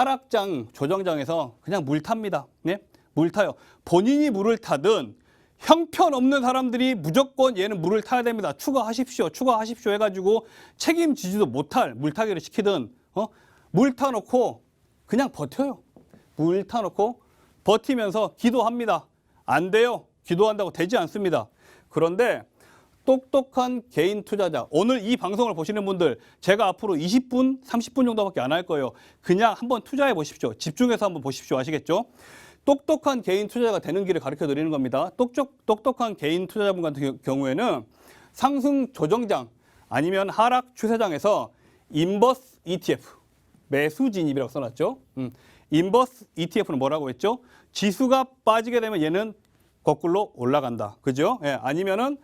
하락장 조정장에서 그냥 물 탑니다. 네? 물 타요. 본인이 물을 타든 형편없는 사람들이 무조건 얘는 물을 타야 됩니다. 추가하십시오. 추가하십시오 해가지고 책임지지도 못할 물타기를 시키든 물 타놓고 그냥 버텨요. 물 타놓고 버티면서 기도합니다. 안 돼요. 기도한다고 되지 않습니다. 그런데 똑똑한 개인 투자자, 오늘 이 방송을 보시는 분들 제가 앞으로 20분, 30분 정도밖에 안 할 거예요. 그냥 한번 투자해 보십시오. 집중해서 한번 보십시오. 아시겠죠? 똑똑한 개인 투자자가 되는 길을 가르쳐 드리는 겁니다. 똑똑한 개인 투자자분 같은 경우에는 상승 조정장 아니면 하락 추세장에서 인버스 ETF, 매수 진입이라고 써놨죠. 인버스 ETF는 뭐라고 했죠? 지수가 빠지게 되면 얘는 거꾸로 올라간다. 그죠? 예, 아니면은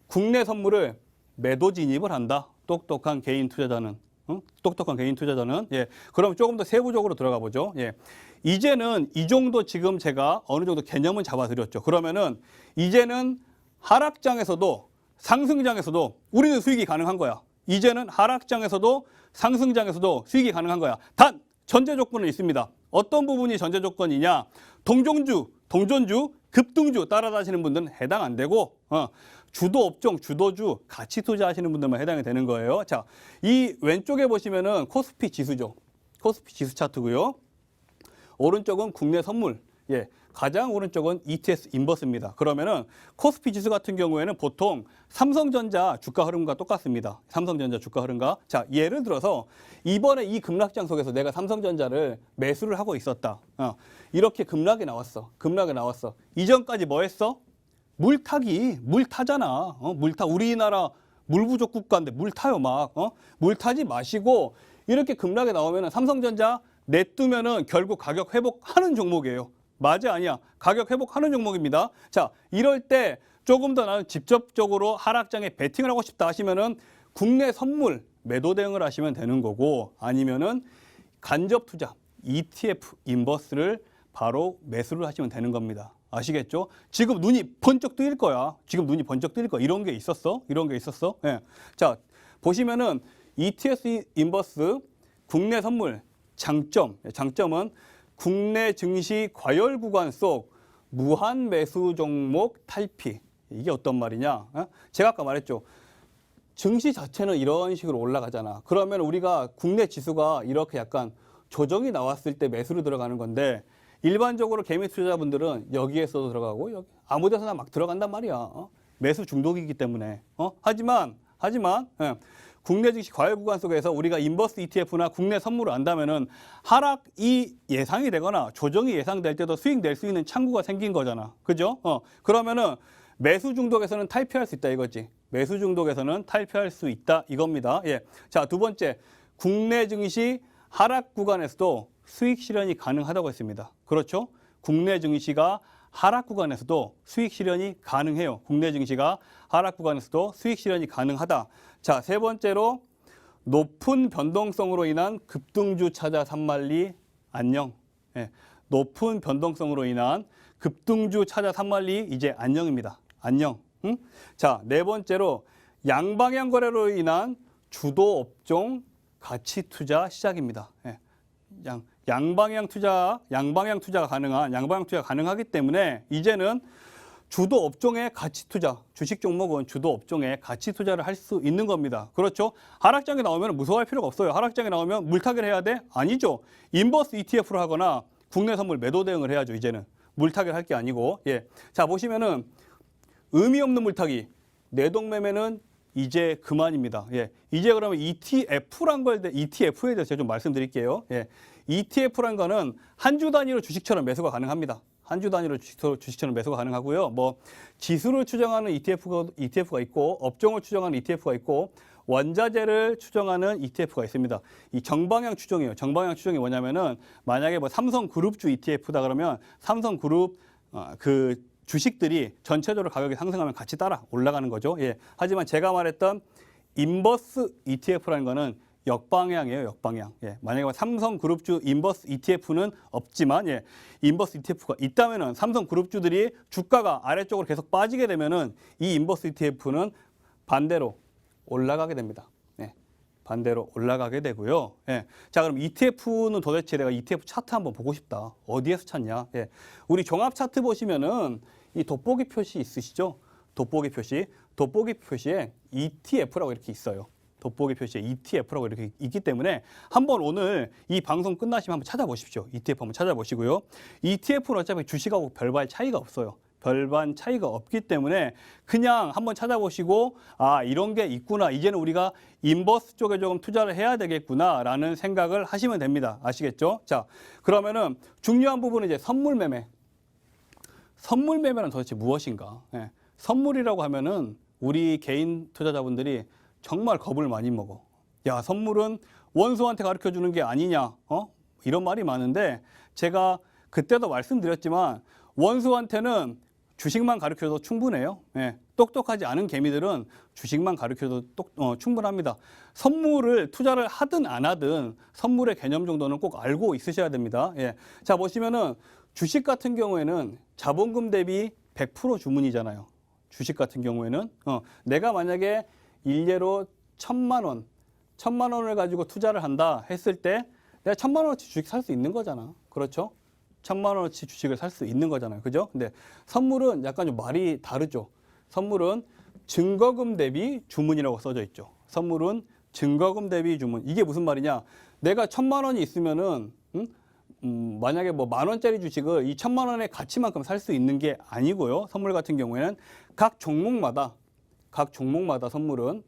국내 선물을 매도 진입을 한다. 똑똑한 개인 투자자는. 똑똑한 개인 투자자는. 예. 그럼 조금 더 세부적으로 들어가 보죠. 예. 이제는 이 정도 지금 제가 어느 정도 개념은 잡아드렸죠. 그러면은 이제는 하락장에서도 상승장에서도 우리는 수익이 가능한 거야. 이제는 하락장에서도 상승장에서도 수익이 가능한 거야. 단 전제 조건은 있습니다. 어떤 부분이 전제 조건이냐? 동전주, 급등주 따라다니시는 분들은 해당 안 되고 주도 업종, 주도주, 가치 투자하시는 분들만 해당이 되는 거예요. 자, 이 왼쪽에 보시면은 코스피 지수죠. 코스피 지수 차트고요. 오른쪽은 국내 선물. 예, 가장 오른쪽은 ETS 인버스입니다. 그러면은 코스피 지수 같은 경우에는 보통 삼성전자 주가 흐름과 똑같습니다. 삼성전자 주가 흐름과. 자, 예를 들어서 이번에 이 급락장 속에서 내가 삼성전자를 매수를 하고 있었다. 이렇게 급락이 나왔어. 급락이 나왔어. 이전까지 뭐 했어? 물 타잖아. 물 타. 우리나라 물 부족 국가인데 물 타요 막. 물 타지 마시고 이렇게 급락이 나오면은 삼성전자 냅두면은 결국 가격 회복하는 종목이에요. 맞아 아니야? 가격 회복하는 종목입니다. 자, 이럴 때 조금 더 나는 직접적으로 하락장에 베팅을 하고 싶다 하시면은 국내 선물 매도 대응을 하시면 되는 거고 아니면은 간접 투자 ETF 인버스를 바로 매수를 하시면 되는 겁니다. 아시겠죠? 지금 눈이 번쩍 뜨일 거야. 지금 눈이 번쩍 뜨일 거야. 이런 게 있었어? 이런 게 있었어? 예. 자, 보시면은 ETS 인버스 국내 선물 장점은 국내 증시 과열 구간 속 무한 매수 종목 탈피. 이게 어떤 말이냐? 제가 아까 말했죠. 증시 자체는 이런 식으로 올라가잖아. 그러면 우리가 국내 지수가 이렇게 약간 조정이 나왔을 때 매수로 들어가는 건데 일반적으로 개미 투자자분들은 여기에서도 들어가고 여기 아무 데서나 막 들어간단 말이야. 매수 중독이기 때문에. 하지만 국내 증시 과열 구간 속에서 우리가 인버스 ETF나 국내 선물을 안다면은 하락이 예상이 되거나 조정이 예상될 때도 수익 낼 수 있는 창구가 생긴 거잖아. 그죠? 그러면은 매수 중독에서는 탈피할 수 있다 이거지. 매수 중독에서는 탈피할 수 있다 이겁니다. 예. 자, 두 번째. 국내 증시 하락 구간에서도 수익 실현이 가능하다고 했습니다. 그렇죠? 국내 증시가 하락 구간에서도 수익 실현이 가능해요. 국내 증시가 하락 구간에서도 수익 실현이 가능하다. 자, 세 번째로 높은 변동성으로 인한 급등주 찾아 산만리 안녕. 예, 높은 변동성으로 인한 급등주 찾아 산만리 이제 안녕입니다. 안녕. 응? 자, 네 번째로 양방향 거래로 인한 주도 업종 가치 투자 시작입니다. 예, 양방향 투자가 가능하기 때문에 이제는 주도 업종의 가치 투자, 주식 종목은 주도 업종의 가치 투자를 할 수 있는 겁니다. 그렇죠? 하락장에 나오면 무서워할 필요가 없어요. 하락장에 나오면 물타기를 해야 돼? 아니죠. 인버스 ETF로 하거나 국내 선물 매도 대응을 해야죠. 이제는 물타기를 할 게 아니고. 예. 자, 보시면은 의미 없는 물타기, 내동매매는 이제 그만입니다. 예. 이제 그러면 ETF에 대해서 제가 좀 말씀드릴게요. 예. ETF란 거는 한 주 단위로 주식처럼 매수가 가능합니다. 한 주 단위로 주식처럼 매수가 가능하고요. 뭐 지수를 추정하는 ETF가 있고 업종을 추정하는 ETF가 있고 원자재를 추정하는 ETF가 있습니다. 이 정방향 추정이에요. 정방향 추정이 뭐냐면은 만약에 뭐 삼성그룹주 ETF다 그러면 삼성그룹 그 주식들이 전체적으로 가격이 상승하면 같이 따라 올라가는 거죠. 예. 하지만 제가 말했던 인버스 ETF라는 거는 역방향이에요, 역방향. 예. 만약에 삼성그룹주 인버스 ETF는 없지만, 예. 인버스 ETF가 있다면은 삼성그룹주들이 주가가 아래쪽으로 계속 빠지게 되면은 이 인버스 ETF는 반대로 올라가게 됩니다. 예. 반대로 올라가게 되고요. 예. 자, 그럼 ETF는 도대체 내가 ETF 차트 한번 보고 싶다. 어디에서 찾냐? 예. 우리 종합 차트 보시면은 이 돋보기 표시 있으시죠? 돋보기 표시. 돋보기 표시에 ETF라고 이렇게 있어요. 돋보기 표시에 ETF라고 이렇게 있기 때문에 한번 오늘 이 방송 끝나시면 한번 찾아보십시오. ETF 한번 찾아보시고요. ETF는 어차피 주식하고 별반 차이가 없어요. 별반 차이가 없기 때문에 그냥 한번 찾아보시고 아, 이런 게 있구나. 이제는 우리가 인버스 쪽에 조금 투자를 해야 되겠구나라는 생각을 하시면 됩니다. 아시겠죠? 자, 그러면은 중요한 부분은 이제 선물 매매. 선물 매매는 도대체 무엇인가? 예. 선물이라고 하면은 우리 개인 투자자분들이 정말 겁을 많이 먹어. 야, 선물은 원수한테 가르쳐 주는 게 아니냐? 이런 말이 많은데 제가 그때도 말씀드렸지만 원수한테는 주식만 가르쳐도 충분해요. 예, 똑똑하지 않은 개미들은 주식만 가르쳐도 충분합니다. 선물을 투자를 하든 안 하든 선물의 개념 정도는 꼭 알고 있으셔야 됩니다. 예. 자, 보시면은 주식 같은 경우에는 자본금 대비 100% 주문이잖아요. 주식 같은 경우에는 내가 만약에 일례로 1,000만 원을 가지고 투자를 한다 했을 때 내가 1,000만 원어치 주식 살 수 있는 거잖아. 그렇죠? 1,000만 원어치 주식을 살 수 있는 거잖아요. 그죠? 근데 선물은 약간 좀 말이 다르죠. 선물은 증거금 대비 주문이라고 써져 있죠. 선물은 증거금 대비 주문. 이게 무슨 말이냐? 내가 1,000만 원이 있으면은 만약에 뭐 10,000원짜리 주식을 이 1,000만 원의 가치만큼 살 수 있는 게 아니고요. 선물 같은 경우에는 각 종목마다 선물은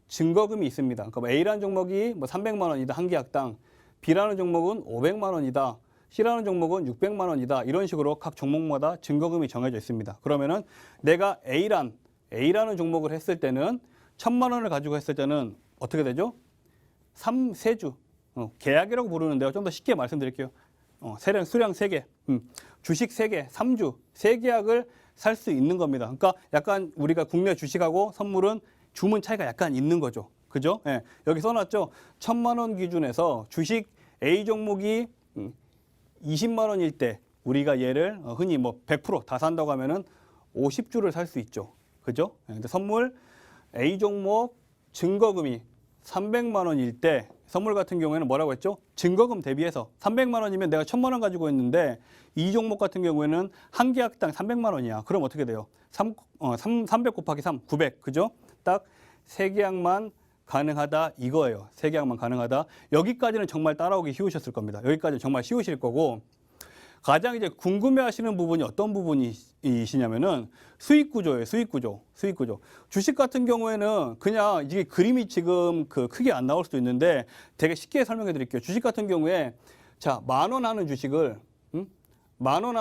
증거금이 있습니다. 그러니까 A라는 종목이 뭐 300만 원이다 한 계약당, B라는 종목은 500만 원이다, C라는 종목은 600만 원이다. 이런 식으로 각 종목마다 증거금이 정해져 있습니다. 그러면은 내가 A라는 종목을 했을 때는 1,000만 원을 가지고 했을 때는 어떻게 되죠? 3세주. 계약이라고 부르는데요. 좀 더 쉽게 말씀드릴게요. 수량 3개, 주식 3개, 3주, 3계약을 살 수 있는 겁니다. 그러니까 약간 우리가 국내 주식하고 선물은 주문 차이가 약간 있는 거죠. 그죠? 예. 여기 써놨죠. 1,000만 원 기준에서 주식 A 종목이 20만 원일 때 우리가 얘를 흔히 뭐 100% 다 산다고 하면은 50주를 살 수 있죠. 그죠? 예. 근데 선물 A 종목 증거금이 300만 원일 때 선물 같은 경우에는 뭐라고 했죠? 증거금 대비해서 300만 원이면 내가 1,000만 원 가지고 있는데 이 종목 같은 경우에는 한 계약당 300만 원이야. 그럼 어떻게 돼요? 300 곱하기 3, 900. 그죠? 딱 3계약만 가능하다 이거예요. 3계약만 가능하다. 여기까지는 정말 따라오기 쉬우셨을 겁니다. 여기까지는 정말 쉬우실 거고 가장 이제 궁금해하시는 부분이 어떤 부분이시냐면은 수익 구조예요. 수익 구조. 주식 같은 경우에는 그냥 이게 그림이 지금 크게 안 나올 수도 있는데 되게 쉽게 설명해 드릴게요. 주식 같은 경우에 자, 10,000원 하는 주식을 10,000원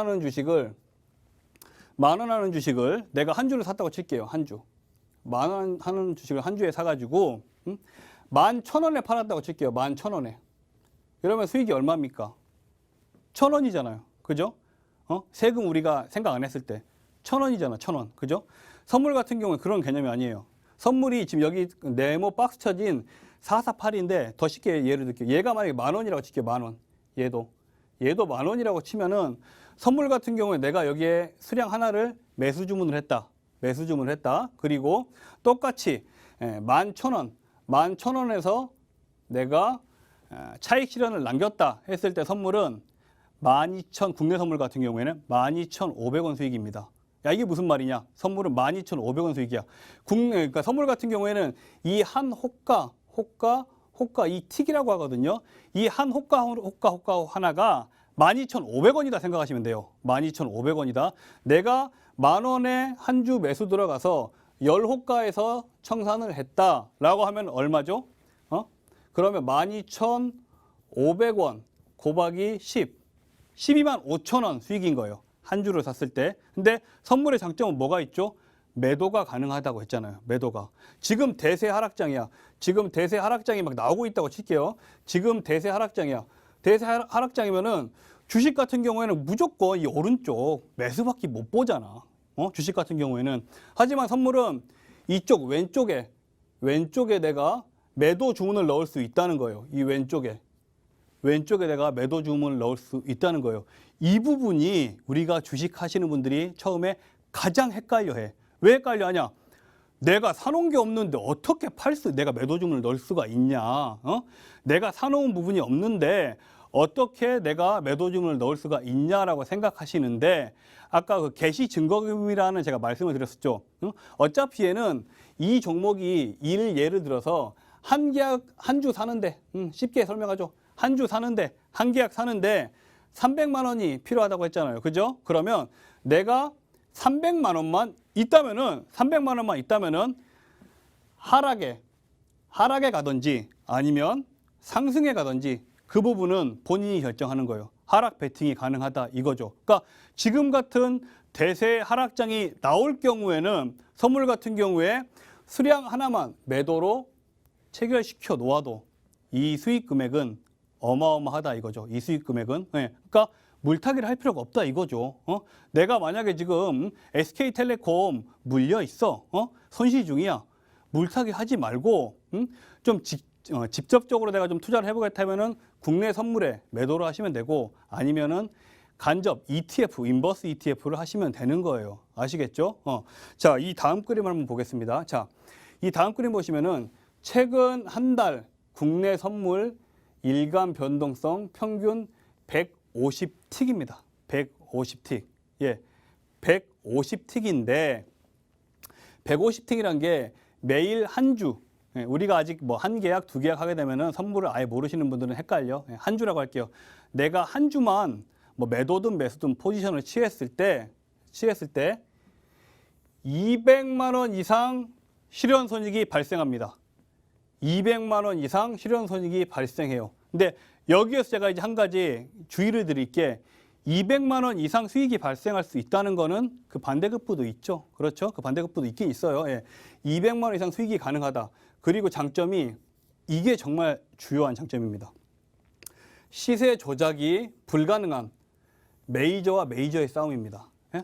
하는 주식을 내가 한 주를 샀다고 칠게요. 한 주. 10,000원 하는 주식을 한 주에 사가지고 11,000원에 팔았다고 칠게요. 11,000원에. 이러면 수익이 얼마입니까? 1,000원이잖아요. 그죠? 세금 우리가 생각 안 했을 때 1,000원이잖아. 1,000원. 그죠? 선물 같은 경우는 그런 개념이 아니에요. 선물이 지금 여기 네모 박스 쳐진 448인데 더 쉽게 예를 들게요. 얘가 만약에 10,000원이라고 칠게요. 10,000원. 얘도 10,000원이라고 치면은 선물 같은 경우에 내가 여기에 수량 하나를 매수 주문을 했다. 그리고 똑같이 11,000원. 11,000원에서 내가 차익 실현을 남겼다 했을 때 선물은 12,000 국내 선물 같은 경우에는 12,500원 수익입니다. 야, 이게 무슨 말이냐? 선물은 12,500원 수익이야. 그러니까 선물 같은 경우에는 이 한 호가 이 틱이라고 하거든요. 이 한 호가 하나가 12,500원이다 생각하시면 돼요. 12,500원이다. 내가 10,000원에 한 주 매수 들어가서 10호가에서 청산을 했다라고 하면 얼마죠? 그러면 12,500원 곱하기 10. 12만 5천 원 수익인 거예요. 한 주를 샀을 때. 근데 선물의 장점은 뭐가 있죠? 매도가 가능하다고 했잖아요. 매도가. 지금 대세 하락장이야. 지금 대세 하락장이 막 나오고 있다고 칠게요. 지금 대세 하락장이야. 대세 하락장이면은 주식 같은 경우에는 무조건 이 오른쪽 매수밖에 못 보잖아. 주식 같은 경우에는. 하지만 선물은 이쪽 왼쪽에 내가 매도 주문을 넣을 수 있다는 거예요. 이 왼쪽에 내가 매도 주문을 넣을 수 있다는 거예요. 이 부분이 우리가 주식 하시는 분들이 처음에 가장 헷갈려해. 왜 헷갈려 하냐? 내가 사놓은 게 없는데 어떻게 내가 매도주문을 넣을 수가 있냐? 내가 사놓은 부분이 없는데 어떻게 내가 매도주문을 넣을 수가 있냐라고 생각하시는데 아까 그 개시 증거금이라는 제가 말씀을 드렸었죠. 어차피 얘는 이 종목이 예를 들어서 한 계약 한 주 사는데 쉽게 설명하죠. 한 주 사는데 한 계약 사는데 300만 원이 필요하다고 했잖아요. 그죠? 그러면 내가 300만 원만 있다면은 하락에 가든지 아니면 상승에 가든지 그 부분은 본인이 결정하는 거예요. 하락 베팅이 가능하다 이거죠. 그러니까 지금 같은 대세 하락장이 나올 경우에는 선물 같은 경우에 수량 하나만 매도로 체결시켜 놓아도 이 수익 금액은 어마어마하다 이거죠. 이 수익 금액은. 네. 그러니까 물타기를 할 필요가 없다 이거죠. 내가 만약에 지금 SK텔레콤 물려 있어. 손실 중이야. 물타기 하지 말고 좀 직접적으로 내가 좀 투자를 해보겠다면은 국내 선물에 매도를 하시면 되고 아니면은 간접 ETF, 인버스 ETF를 하시면 되는 거예요. 아시겠죠? 자, 이 다음 그림을 한번 보겠습니다. 자, 이 다음 그림 보시면은 최근 한 달 국내 선물 일간 변동성 평균 150틱입니다. 150틱. 예. 150틱인데 150틱이란 게 매일 한 주. 예, 우리가 아직 뭐 한 계약, 두 계약 하게 되면은 선물을 아예 모르시는 분들은 헷갈려. 예, 한 주라고 할게요. 내가 한 주만 뭐 매도든 매수든 포지션을 취했을 때 200만 원 이상 실현 손익이 발생합니다. 200만 원 이상 실현 손익이 발생해요. 근데 여기에서 제가 이제 한 가지 주의를 드릴게 200만 원 이상 수익이 발생할 수 있다는 거는 그 반대급부도 있죠. 그렇죠? 그 반대급부도 있긴 있어요. 예. 200만 원 이상 수익이 가능하다. 그리고 장점이 이게 정말 주요한 장점입니다. 시세 조작이 불가능한 메이저와 메이저의 싸움입니다. 예?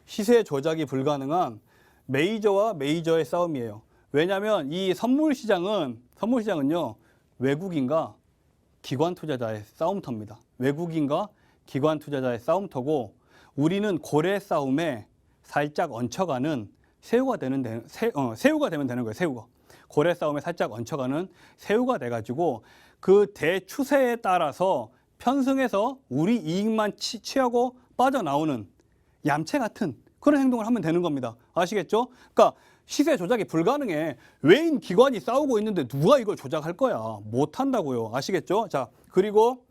시세 조작이 불가능한 메이저와 메이저의 싸움이에요. 왜냐하면 이 선물 시장은요 외국인과 기관 투자자의 싸움터입니다. 외국인과 기관 투자자의 싸움터고 우리는 고래 싸움에 살짝 얹혀가는 새우가 되면 되는 거예요. 새우가 고래 싸움에 살짝 얹혀가는 새우가 돼가지고 그 대추세에 따라서 편승해서 우리 이익만 취하고 빠져나오는 얌체 같은 그런 행동을 하면 되는 겁니다. 아시겠죠? 그러니까 시세 조작이 불가능해. 외인 기관이 싸우고 있는데 누가 이걸 조작할 거야? 못한다고요. 아시겠죠? 자, 그리고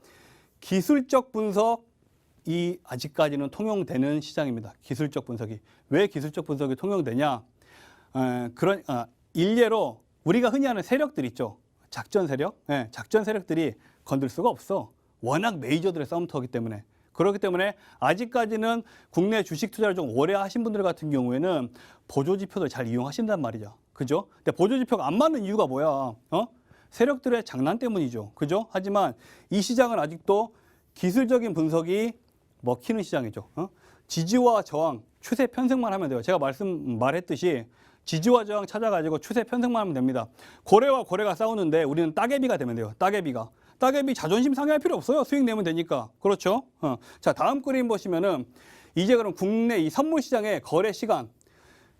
기술적 분석이 아직까지는 통용되는 시장입니다. 기술적 분석이. 왜 기술적 분석이 통용되냐? 일례로 우리가 흔히 하는 세력들 있죠. 작전 세력. 네, 작전 세력들이 건들 수가 없어. 워낙 메이저들의 싸움터기 때문에. 그렇기 때문에 아직까지는 국내 주식 투자를 좀 오래 하신 분들 같은 경우에는 보조지표를 잘 이용하신단 말이죠. 그죠? 근데 보조지표가 안 맞는 이유가 뭐야? 세력들의 장난 때문이죠. 그죠? 하지만 이 시장은 아직도 기술적인 분석이 먹히는 시장이죠. 지지와 저항, 추세 편승만 하면 돼요. 제가 말했듯이 지지와 저항 찾아가지고 추세 편승만 하면 됩니다. 고래와 고래가 싸우는데 우리는 따개비가 되면 돼요. 따개비 자존심 상해할 필요 없어요. 수익 내면 되니까. 그렇죠? 자, 다음 그림 보시면은 이제 그럼 국내 이 선물 시장의 거래 시간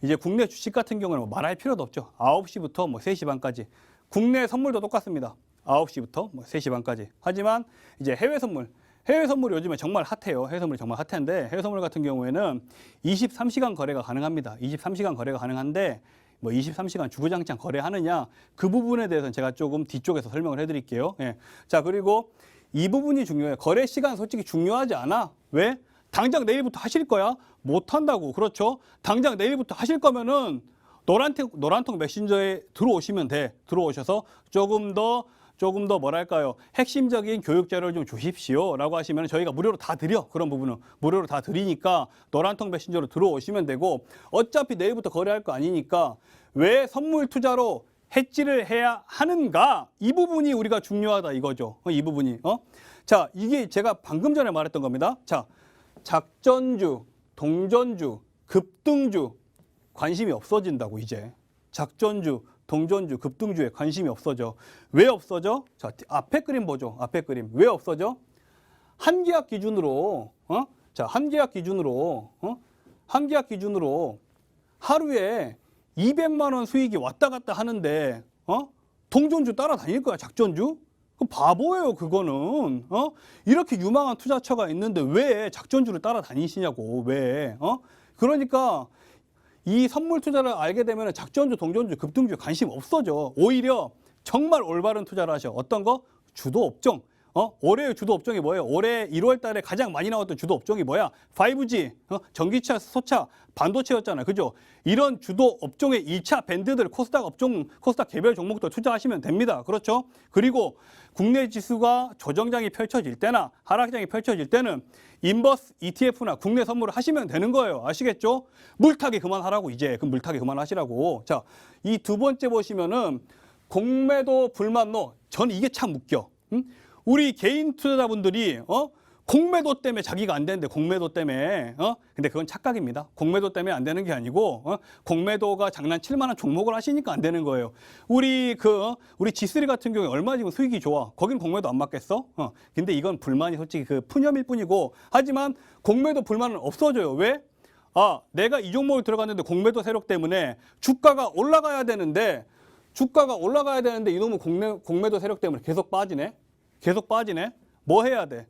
이제 국내 주식 같은 경우는 뭐 말할 필요도 없죠. 9시부터 뭐 3시 반까지. 국내 선물도 똑같습니다. 9시부터 뭐 3시 반까지. 하지만 이제 해외 선물이 요즘에 정말 핫해요. 해외 선물이 정말 핫한데 해외 선물 같은 경우에는 23시간 거래가 가능합니다. 23시간 거래가 가능한데 뭐 23시간 주구장창 거래하느냐 그 부분에 대해서는 제가 조금 뒤쪽에서 설명을 해드릴게요. 예. 자, 그리고 이 부분이 중요해요. 거래 시간 솔직히 중요하지 않아. 왜? 당장 내일부터 하실 거야? 못 한다고. 그렇죠? 당장 내일부터 하실 거면은 노란통 메신저에 들어오시면 돼. 들어오셔서 조금 더 뭐랄까요? 핵심적인 교육 자료를 좀 주십시오라고 하시면 저희가 무료로 다 드려. 그런 부분은 무료로 다 드리니까 노란통 메신저로 들어오시면 되고 어차피 내일부터 거래할 거 아니니까 왜 선물 투자로 해지를 해야 하는가? 이 부분이 우리가 중요하다 이거죠. 이 부분이. 자, 이게 제가 방금 전에 말했던 겁니다. 자, 작전주, 동전주, 급등주 관심이 없어진다고 이제. 작전주, 동전주, 급등주에 관심이 없어져. 왜 없어져? 자, 앞에 그림 보죠. 앞에 그림. 왜 없어져? 한 계약 기준으로, 자, 한 계약 기준으로 하루에 200만 원 수익이 왔다 갔다 하는데 동전주 따라다닐 거야, 작전주? 그럼 바보예요, 그거는. 이렇게 유망한 투자처가 있는데 왜 작전주를 따라다니시냐고, 왜. 그러니까 이 선물 투자를 알게 되면 작전주, 동전주, 급등주에 관심 없어져. 오히려 정말 올바른 투자를 하셔. 어떤 거? 주도 업종. 올해의 주도 업종이 뭐예요? 올해 1월 달에 가장 많이 나왔던 주도 업종이 뭐야? 5G, 전기차, 소차, 반도체였잖아요. 그죠? 이런 주도 업종의 2차 밴드들, 코스닥 업종, 코스닥 개별 종목도 투자하시면 됩니다. 그렇죠? 그리고 국내 지수가 조정장이 펼쳐질 때나 하락장이 펼쳐질 때는 인버스 ETF나 국내 선물을 하시면 되는 거예요. 아시겠죠? 물타기 그만하라고, 이제. 그럼 물타기 그만하시라고. 자, 이 두 번째 보시면은 공매도 불만로. 전 이게 참 웃겨. 우리 개인 투자자분들이 공매도 때문에 자기가 안 되는데, 공매도 때문에 근데 그건 착각입니다. 공매도 때문에 안 되는 게 아니고 공매도가 장난칠 만한 종목을 하시니까 안 되는 거예요. 우리 G3 같은 경우에 얼마 지금 수익이 좋아. 거긴 공매도 안 맞겠어? 근데 이건 불만이 솔직히 그 푸념일 뿐이고, 하지만 공매도 불만은 없어져요. 왜? 내가 이 종목을 들어갔는데 공매도 세력 때문에 주가가 올라가야 되는데 이놈은 공매도 세력 때문에 계속 빠지네. 뭐 해야 돼?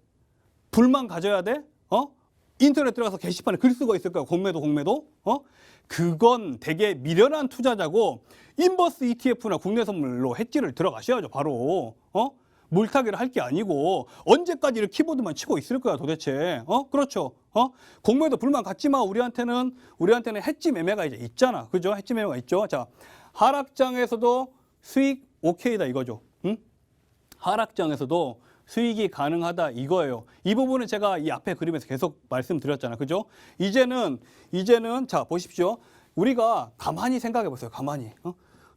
불만 가져야 돼? 인터넷 들어가서 게시판에 글 쓰고 있을 거야. 공매도? 그건 되게 미련한 투자자고, 인버스 ETF나 국내 선물로 해지를 들어가셔야죠, 바로. 물타기를 할 게 아니고, 언제까지 이렇게 키보드만 치고 있을 거야, 도대체. 그렇죠. 공매도 불만 갖지 마. 우리한테는 해지 매매가 이제 있잖아. 그죠? 해지 매매가 있죠. 자, 하락장에서도 수익 오케이다, 이거죠. 하락장에서도 수익이 가능하다, 이거예요. 이 부분은 제가 이 앞에 그림에서 계속 말씀드렸잖아요. 그죠? 이제는 자, 보십시오. 우리가 가만히 생각해 보세요. 가만히.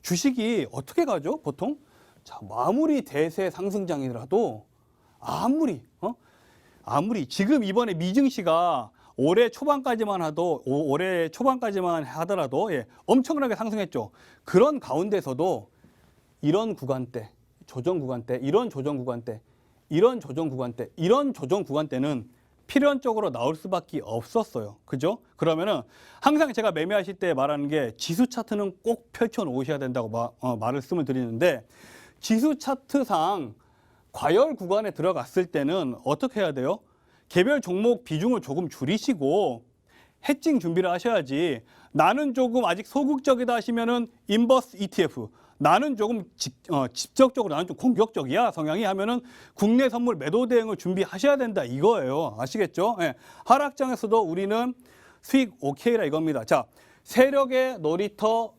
주식이 어떻게 가죠? 보통? 자, 아무리 대세 상승장이라도 아무리 지금 이번에 미증시가 올해 초반까지만 하더라도 엄청나게 상승했죠. 그런 가운데서도 이런 조정 구간 때는 필연적으로 나올 수밖에 없었어요. 그죠? 그러면은 항상 제가 매매하실 때 말하는 게 지수 차트는 꼭 펼쳐 놓으셔야 된다고 말씀을 드리는데, 지수 차트상 과열 구간에 들어갔을 때는 어떻게 해야 돼요? 개별 종목 비중을 조금 줄이시고 해칭 준비를 하셔야지. 나는 조금 아직 소극적이다 하시면은 인버스 ETF, 나는 조금 직접적으로, 나는 좀 공격적이야 성향이 하면은 국내 선물 매도 대응을 준비하셔야 된다, 이거예요. 아시겠죠? 하락장에서도 우리는 수익 오케이라, 이겁니다. 자, 세력의 놀이터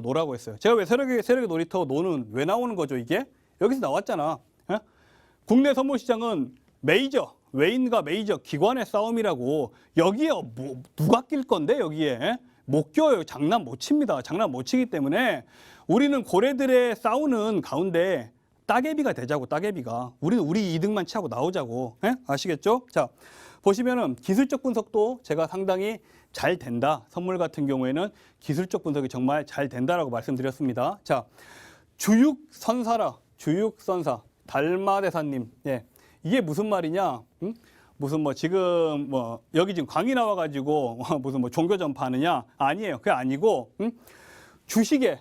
노라고 했어요. 제가 왜 세력의 놀이터 노는 왜 나오는 거죠, 이게? 여기서 나왔잖아. 국내 선물 시장은 외인과 메이저 기관의 싸움이라고. 여기에 누가 낄 건데, 여기에? 못 껴요. 장난 못 칩니다. 장난 못 치기 때문에 우리는 고래들의 싸우는 가운데 따개비가 되자고, 따개비가. 우리는 우리 이득만 취하고 나오자고. 아시겠죠? 자, 보시면은 기술적 분석도 제가 상당히 잘 된다. 선물 같은 경우에는 기술적 분석이 정말 잘 된다라고 말씀드렸습니다. 자, 주육선사, 달마대사님. 이게 무슨 말이냐? 무슨 지금 여기 지금 강의 나와가지고 무슨 종교 전파하느냐? 아니에요. 그게 아니고, 주식의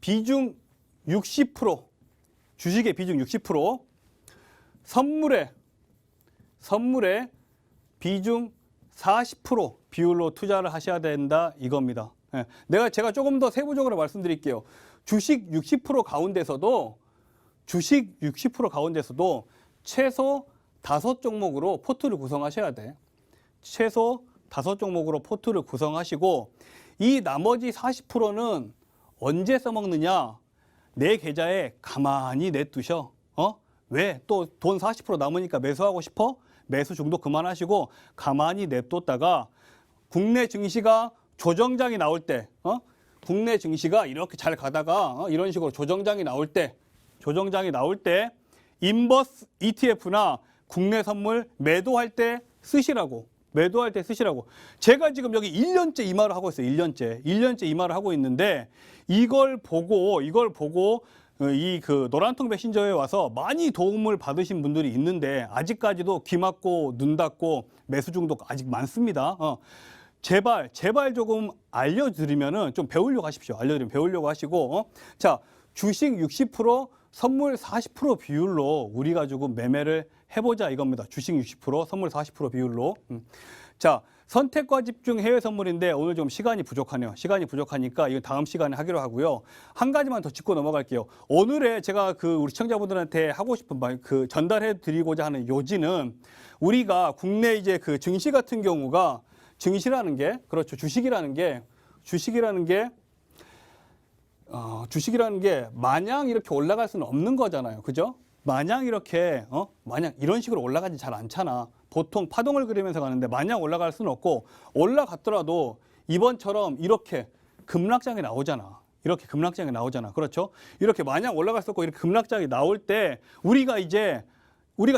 비중 60%, 주식의 비중 60%, 선물의 비중 40% 비율로 투자를 하셔야 된다, 이겁니다. 제가 조금 더 세부적으로 말씀드릴게요. 주식 60% 가운데서도 최소 5종목으로 포트를 구성하셔야 돼. 최소 5종목으로 포트를 구성하시고, 이 나머지 40%는 언제 써먹느냐? 내 계좌에 가만히 내두셔. 왜? 또 돈 40% 남으니까 매수하고 싶어? 매수 중독 그만하시고 가만히 냅뒀다가 국내 증시가 조정장이 나올 때, 국내 증시가 이렇게 잘 가다가 이런 식으로 조정장이 나올 때 인버스 ETF나 국내 선물 매도할 때 쓰시라고. 제가 지금 여기 1년째 이 말을 하고 있어요. 1년째 이 말을 하고 있는데, 이걸 보고 이 노란통 메신저에 와서 많이 도움을 받으신 분들이 있는데, 아직까지도 귀 막고 눈 닫고 매수 중독 아직 많습니다. 제발 조금 알려드리면은 좀 배우려고 하십시오. 알려드리면 배우려고 하시고, 자, 주식 60%, 선물 40% 비율로 우리 가지고 매매를 해보자 이겁니다. 주식 60%, 선물 40% 비율로. 자, 선택과 집중 해외 선물인데 오늘 좀 시간이 부족하네요. 시간이 부족하니까 이거 다음 시간에 하기로 하고요. 한 가지만 더 짚고 넘어갈게요. 오늘의 제가 그 우리 시청자분들한테 하고 싶은 말, 그 전달해 드리고자 하는 요지는 우리가 국내 이제 그 증시 같은 경우가 증시라는 게 그렇죠. 주식이라는 게 마냥 이렇게 올라갈 수는 없는 거잖아요. 그죠? 마냥 이렇게 마냥 이런 식으로 올라가지 잘 않잖아. 보통 파동을 그리면서 가는데 마냥 올라갈 수는 없고 올라갔더라도 이번처럼 이렇게 급락장이 나오잖아. 이렇게 급락장이 나오잖아. 그렇죠? 이렇게 마냥 올라갈 수 없고 이렇게 급락장이 나올 때 우리가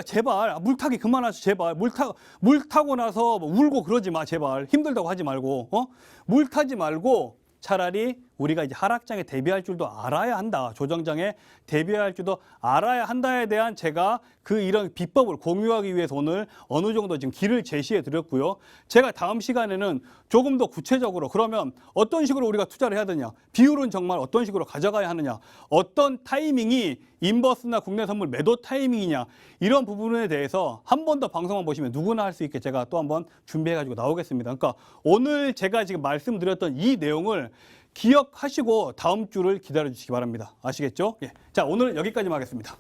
제발 물타기 그만하자. 제발 물 타고 나서 뭐 울고 그러지 마. 제발 힘들다고 하지 말고 물 타지 말고 차라리 우리가 이제 하락장에 대비할 줄도 알아야 한다. 조정장에 대비할 줄도 알아야 한다에 대한 제가 그 이런 비법을 공유하기 위해서 오늘 어느 정도 지금 길을 제시해 드렸고요. 제가 다음 시간에는 조금 더 구체적으로 그러면 어떤 식으로 우리가 투자를 해야 되냐. 비율은 정말 어떤 식으로 가져가야 하느냐. 어떤 타이밍이 인버스나 국내 선물 매도 타이밍이냐. 이런 부분에 대해서 한 번 더 방송만 보시면 누구나 할 수 있게 제가 또 한번 준비해 가지고 나오겠습니다. 그러니까 오늘 제가 지금 말씀드렸던 이 내용을 기억하시고 다음 주를 기다려 주시기 바랍니다. 아시겠죠? 예. 자, 오늘 여기까지만 하겠습니다.